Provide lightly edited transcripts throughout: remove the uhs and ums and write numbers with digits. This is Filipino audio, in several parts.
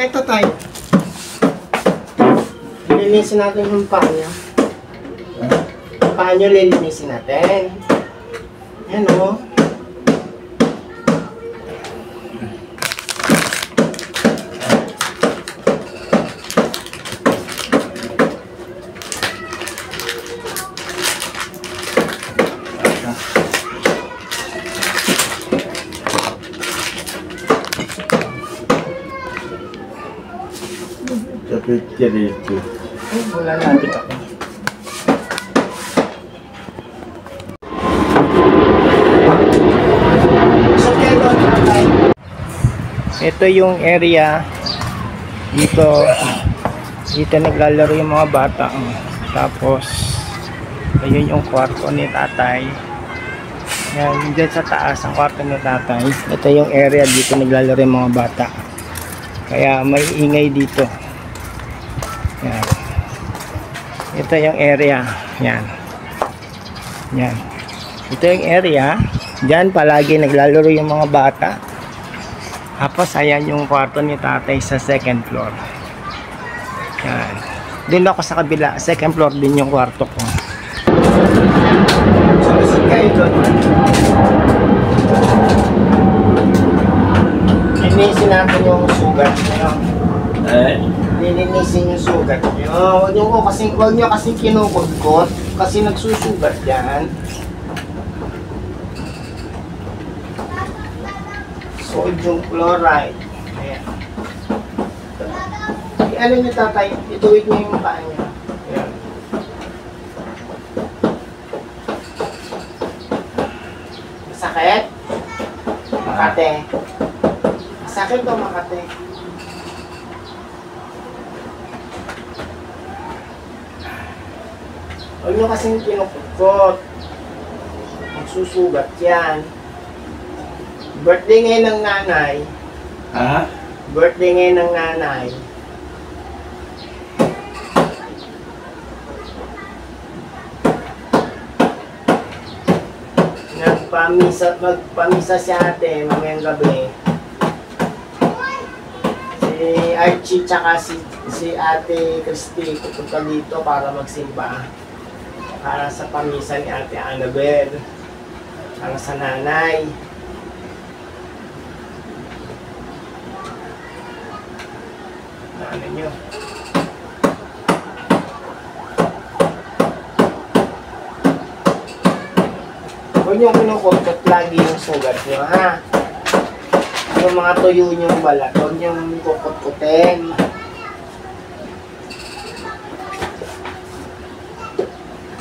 Ito tayo. Lilinisin natin yung paa niya. Paa niyo lilinisin natin. Yan o. Kapit ka dito. Ay, wala lapit ako. Ito yung area dito naglalaro yung mga bata. Tapos ayun yung kwarto ni tatay. Yan, dyan sa taas ang kwarto ni tatay. Ito yung area dito naglalaro yung mga bata, kaya may ingay dito. Yan. Ito yung area. Yan. Yan. Ito yung area. Diyan palagi naglalaro yung mga bata. Tapos ayan yung kwarto ni tatay sa second floor. Yan. Doon ako sa kabila. Second floor din yung kwarto ko. Sumusod kayo doon. Linisin natin yung sugat. Lilinisin yung sugat nyo. Huwag nyo kasing kinukudkot kasi nagsusugat yan. Sodium chloride. Ayan. Ano nyo tatay? Ituwid nyo yung paa nyo. Ayan. Masakit? Makate. Masakit o makate? Huwag nyo kasing kinukukot. Magsusugat yan. Birthday ngayon ng nanay. Ha? Birthday ngayon ng nanay. Magpamisa si ate mamayang gabi. Si Archie tsaka si ate Christy pupunta dito para magsimba. Para sa pamisa ni ate Annabel. Para sa nanay. Ano nyo? Huwag nyo kinukutot lagi yung sugat nyo, ha? Yung mga tuyo nyo balat, huwag nyo kukut-kutin.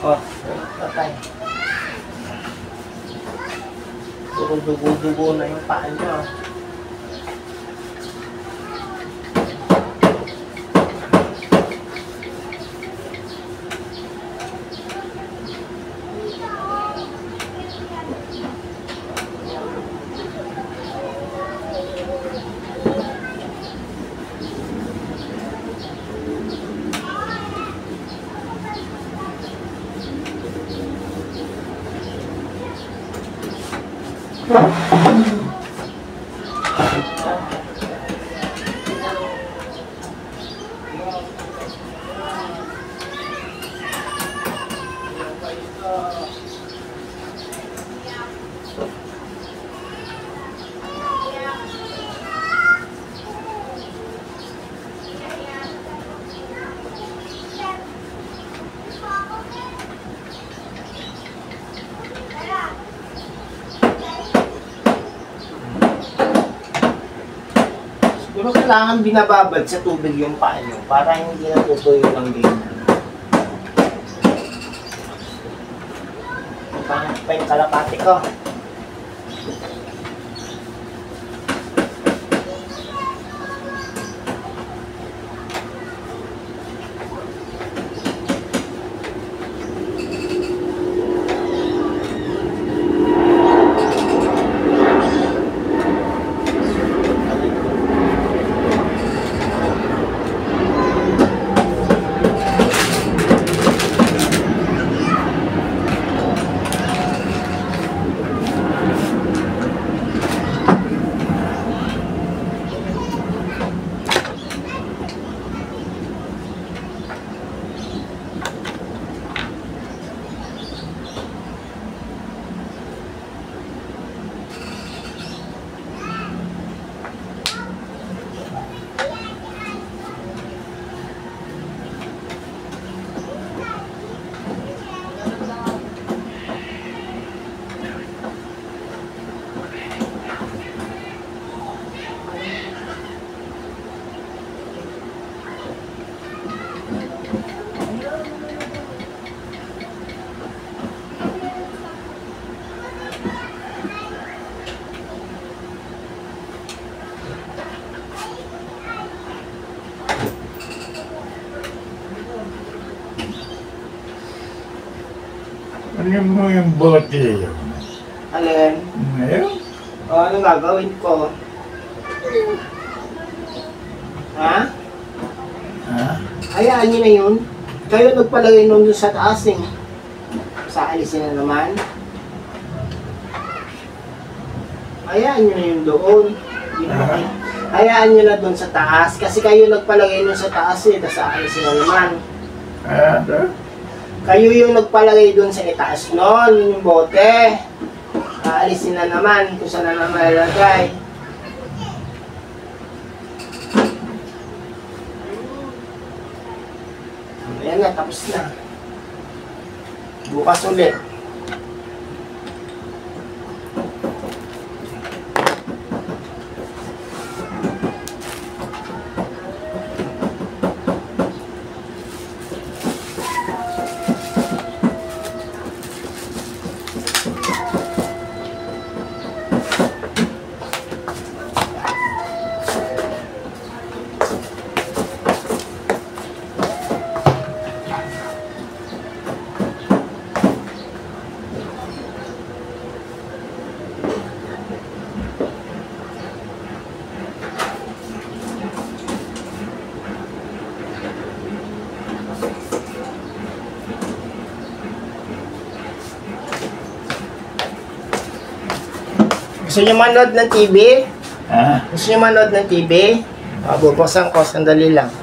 Oh, patay. Puro dugo-dugo na yung paa nyo. Pero kailangan binababad sa tubig yung paa nyo para hindi natutuyo ng ganyan. Pangit pa yung kalapati ko. Ano mo yung bote yun? Alin? Ngayon? O, anong gagawin ko? Ha? Ha? Hayaan niyo na yun. Kayo nagpalagay nun doon sa taas eh. Sa alisin na naman. Hayaan niyo na yun doon. Hayaan niyo na doon sa taas. Kasi kayo nagpalagay nun sa taas eh. Tapos sa alisin na naman. Ano? Kayo yung nagpalagay doon sa itaas nun. Yung bote. Aalisin na naman. Kung saan na naman lalagay. Ayan na, tapos na. Bukas ulit. Gusto niyo manood ng TV? Ha? Gusto niyo manood ng TV? Bubuksan ko, sandali lang.